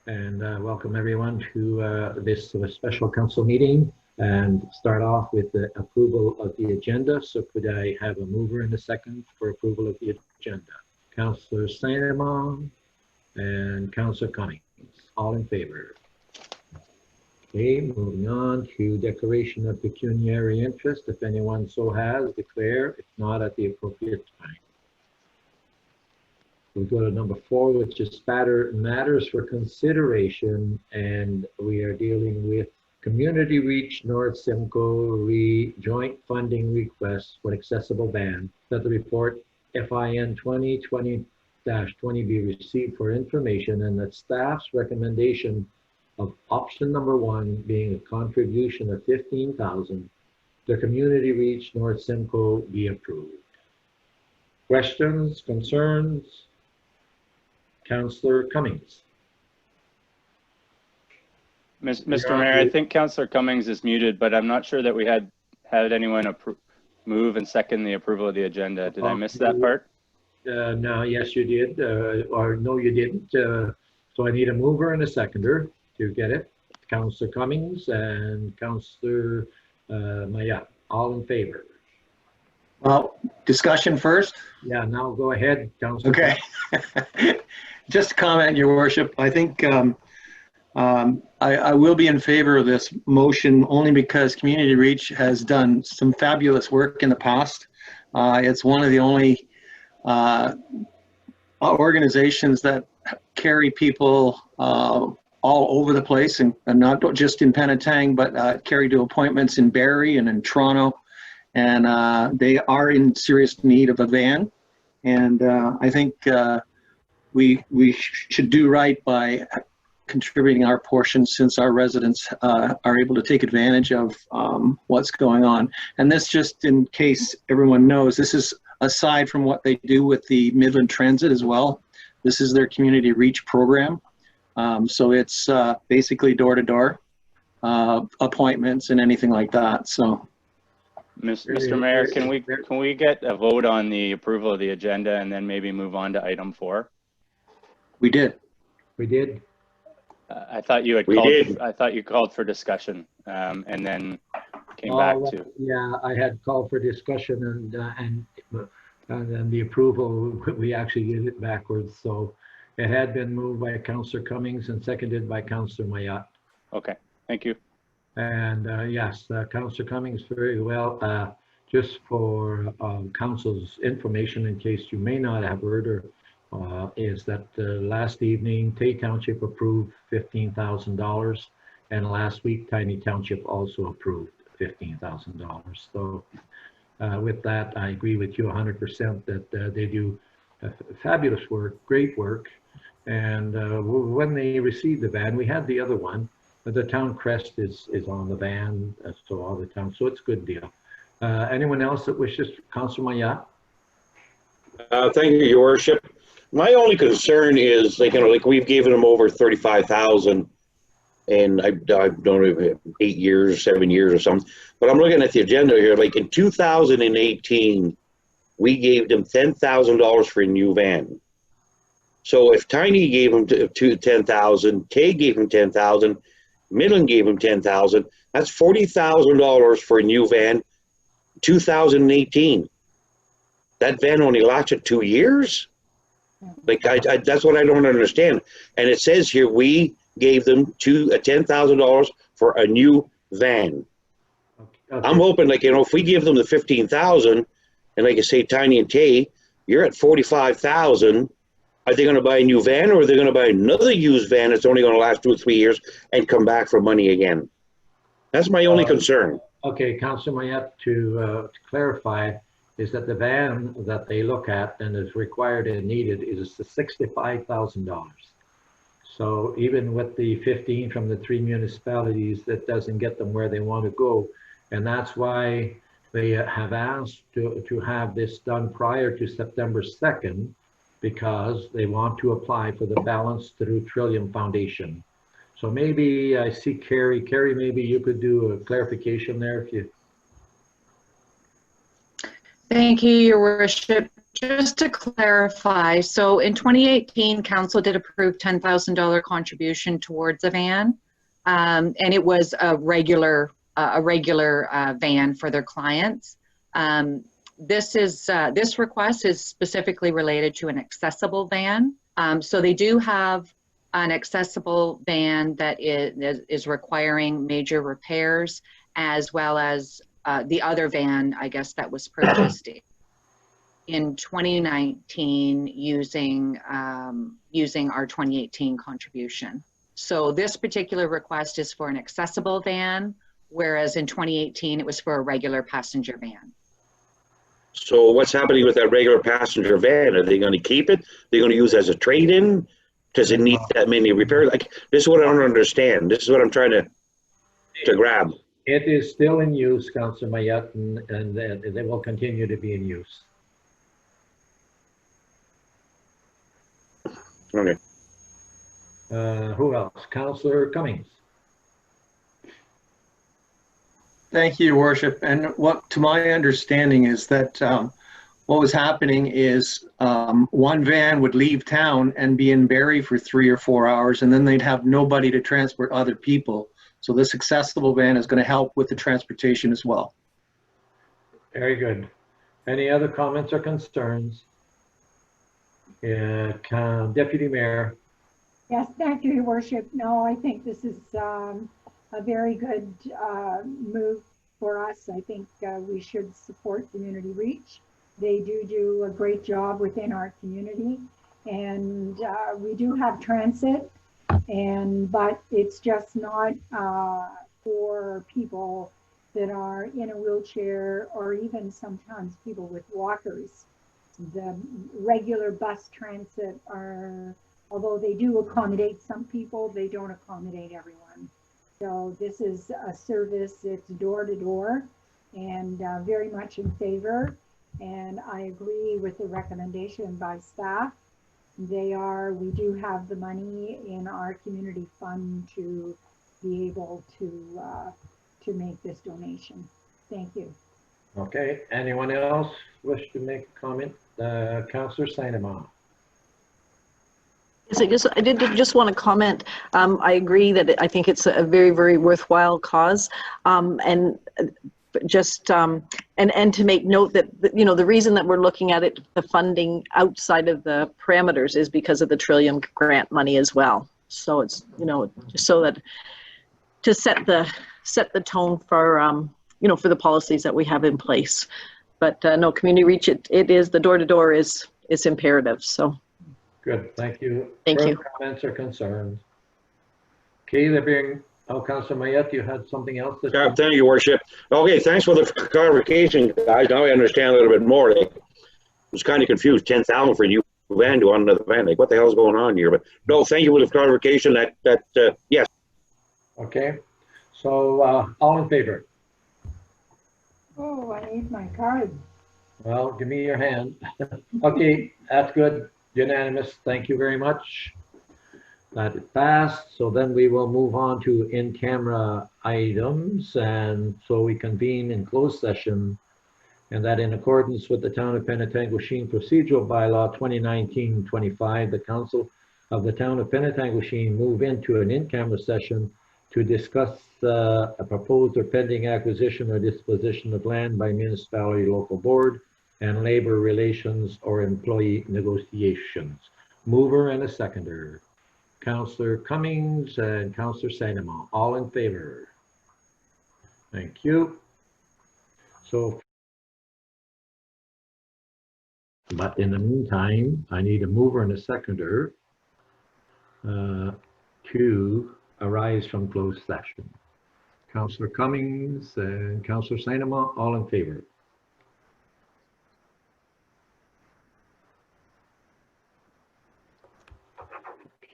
And welcome everyone to this special council meeting, and start off with the approval of the agenda. So could I have a mover and a second for approval of the agenda? Councillor Saint-Amand and Councillor Cummings, all in favor. Okay, moving on to declaration of pecuniary interest. If anyone so has, declare. If not, at the appropriate time. We'll go to number 4, which is matters for consideration, and we are dealing with Community Reach North Simcoe joint funding request for accessible van, that the report FIN 2020-20 be received for information, and that staff's recommendation of option number 1 being a contribution of $15,000 to Community Reach North Simcoe be approved. Questions, concerns? Councillor Cummings. Mr. Mayor, I think Councillor Cummings is muted, but I'm not sure that we had anyone move and second the approval of the agenda. Did I miss that part? No, yes, you did, or no, you didn't. So I need a mover and a seconder to get it. Councillor Cummings and Councillor Maillat, all in favor. Well, discussion first. Yeah, now go ahead, Councillor. Okay. Just to comment, Your Worship, I think I will be in favor of this motion only because Community Reach has done some fabulous work in the past. It's one of the only organizations that carry people all over the place, and not just in Penetang, but carry to appointments in Barrie and in Toronto. And they are in serious need of a van. And I think we should do right by contributing our portion, since our residents are able to take advantage of what's going on. And this, just in case everyone knows, this is aside from what they do with the Midland Transit as well. This is their Community Reach program. So it's basically door-to-door appointments and anything like that. So, Mr. Mayor, can we get a vote on the approval of the agenda and then maybe move on to item 4? We did. We did. I thought you had called. I thought you called for discussion, and then came back to. Yeah, I had called for discussion, and then the approval. We actually did it backwards. So it had been moved by Councillor Cummings and seconded by Councillor Maillat. Okay, thank you. And yes, Councillor Cummings, very well. Just for council's information, in case you may not have heard, or is that last evening Tay Township approved $15,000, and last week Tiny Township also approved $15,000. So with that, I agree with you 100% that they do fabulous work, great work. And when they received the van, we had the other one, but the town crest is on the van, so all the town, so it's a good deal. Anyone else that wishes? Councillor Maillat. Thank you, Your Worship. My only concern is, like we've given them over 35,000, and I don't know, 8 years, 7 years or something. But I'm looking at the agenda here. Like in 2018, we gave them $10,000 for a new van. So if Tiny gave them $10,000, Tay gave them $10,000, Midland gave them $10,000, that's $40,000 for a new van. 2018. That van only lasted 2 years. Like that's what I don't understand. And it says here we gave them $10,000 for a new van. Okay. I'm hoping, like, if we give them the 15,000, and like I say, Tiny and Tay, you're at 45,000. Are they going to buy a new van, or are they going to buy another used van that's only going to last 2 or 3 years and come back for money again? That's my only concern. Okay, Councillor Maillat, to clarify, is that the van that they look at and is required and needed is $65,000. So even with the 15 from the 3 municipalities, that doesn't get them where they want to go. And that's why they have asked to have this done prior to September 2nd, because they want to apply for the balance through Trillium Foundation. So maybe I see Carrie. Carrie, maybe you could do a clarification there if you. Thank you, Your Worship. Just to clarify, so in 2018, council did approve $10,000 contribution towards a van, and it was a regular van for their clients. This request is specifically related to an accessible van. So they do have an accessible van that is requiring major repairs, as well as the other van, I guess, that was purchased in 2019 using our 2018 contribution. So this particular request is for an accessible van, whereas in 2018 it was for a regular passenger van. So what's happening with that regular passenger van? Are they going to keep it? They're going to use it as a trade-in? Does it need that many repairs? Like, this is what I don't understand. This is what I'm trying to grab. It is still in use, Councillor Mayette, and they will continue to be in use. Okay. Who else? Councillor Cummings. Thank you, Your Worship. And what, to my understanding, is that what was happening is one van would leave town and be in Barrie for 3 or 4 hours, and then they'd have nobody to transport other people. So this accessible van is going to help with the transportation as well. Very good. Any other comments or concerns? Deputy Mayor. Yes, thank you, Your Worship. No, I think this is a very good move for us. I think we should support Community Reach. They do a great job within our community, and we do have transit, but it's just not for people that are in a wheelchair, or even sometimes people with walkers. The regular bus transit are, although they do accommodate some people, they don't accommodate everyone. So this is a service, it's door to door, and very much in favor. And I agree with the recommendation by staff. We do have the money in our community fund to be able to make this donation. Thank you. Okay, anyone else wish to make a comment? Councillor Sainamon. Yes, I did just want to comment. I agree that I think it's a very, very worthwhile cause, and just and to make note that, you know, the reason that we're looking at it, the funding outside of the parameters, is because of the Trillium grant money as well. So it's, you know, just so that to set the tone for you know, for the policies that we have in place. But no, Community Reach, it is, the door-to-door is imperative. So Good, thank you. Thank Further you. comments or concerns? Okay, there being, Councillor Mayette, you had something else? Thank you, Your Worship. Okay, thanks for the clarification, guys. Now I understand a little bit more. I was kind of confused. 10,000 for a new van to another van. Like, what the hell is going on here? But no, thank you for the clarification. Yes. Okay, so all in favor? Oh, I need my card. Well, give me your hand. Okay, that's good. Unanimous. Thank you very much. That is passed. So then we will move on to in-camera items. And so we convene in closed session, and that in accordance with the Town of Penetanguishene Procedural Bylaw 2019-25, the Council of the Town of Penetanguishene move into an in-camera session to discuss a proposed or pending acquisition or disposition of land by municipality, local board, and labor relations or employee negotiations. Mover and a seconder. Councillor Cummings and Councillor Sainamon, all in favor? Thank you. So, but in the meantime, I need a mover and a seconder to arise from closed session. Councillor Cummings and Councillor Sainamon, all in favor?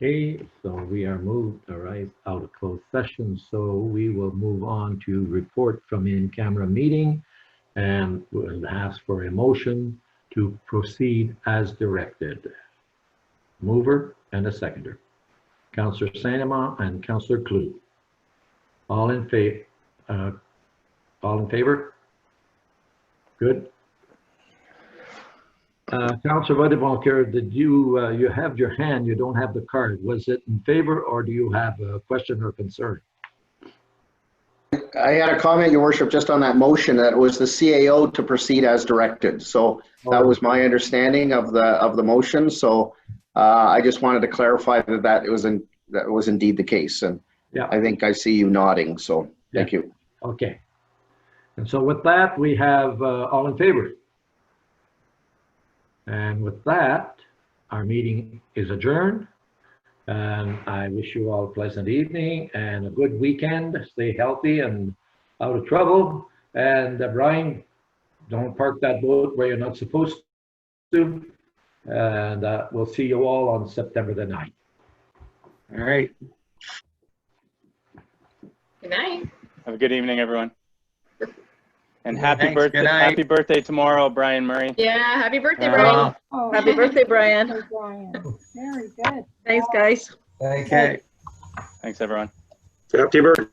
Okay, so we are moved, arise out of closed session. So we will move on to report from in-camera meeting, and we'll ask for a motion to proceed as directed. Mover and a seconder. Councillor Sainamon and Councillor Klug. All in favor? All in favor? Good. Councillor Ruddivalker, did you, you have your hand, you don't have the card. Was it in favor or do you have a question or concern? I had a comment, Your Worship, just on that motion, that it was the CAO to proceed as directed. So that was my understanding of the motion. So I just wanted to clarify that was indeed the case. And Yeah. I think I see you nodding, so thank you. Okay. And so with that, we have all in favor. And with that, our meeting is adjourned. And I wish you all a pleasant evening and a good weekend. Stay healthy and out of trouble. And Brian, don't park that boat where you're not supposed to. And we'll see you all on September the 9th. All right. Good night. Have a good evening, everyone. And Thanks, good night. happy birthday tomorrow, Brian Murray. Yeah, happy birthday, Brian. Oh, Happy birthday, Brian. Brian. Very good. Thanks, guys. Okay. Thanks, everyone. Happy birthday.